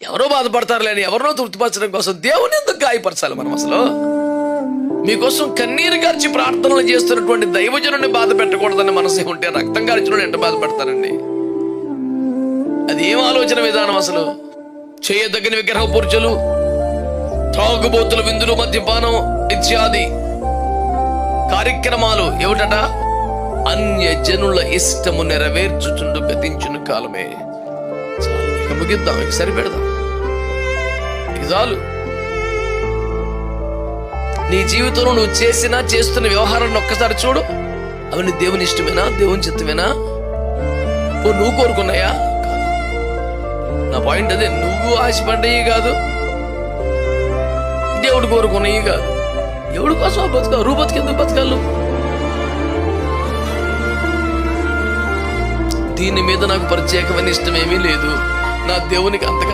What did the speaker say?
ఎవరో బాధపడతారులేని ఎవరినో తృప్తిపరచడం కోసం దేవుని ఎందుకు గాయపరచాలి మనం అసలు? మీకోసం కన్నీరు గార్చి ప్రార్థనలు చేస్తున్నటువంటి దైవజనుడిని బాధ పెట్టకూడదని మనసు ఉంటే రక్తం గార్చిన ఎంత బాధపడతారండి? అది ఏం ఆలోచన విధానం అసలు? చేయదగిన విగ్రహ పూజలు, త్రాగుబోతుల విందులు, మద్యపానం ఇత్యాది కార్యక్రమాలు ఏమిటట? అన్య జనుల ఇష్టము నెరవేర్చుచుండు గతించును కాలమే. ఇక ముగిద్దాం, ఇక సరిపెడదాం, ఇక చాలు. నీ జీవితంలో నువ్వు చేస్తున్న వ్యవహారాన్ని ఒక్కసారి చూడు. అవన్నీ దేవుని ఇష్టమేనా? దేవుని చిత్తమేనా? నువ్వు కోరుకున్నాయా? నా పాయింట్ అదే. నువ్వు ఆశపడ్డయి కాదు, దేవుడు కోరుకున్నవి కాదు. ఎవడి కోసం బతకాలి? రూపతికి ఎందుకు బతకాలి? దీని మీద నాకు ప్రత్యేకమైన ఇష్టం ఏమీ లేదు. నా దేవునికి అంతగా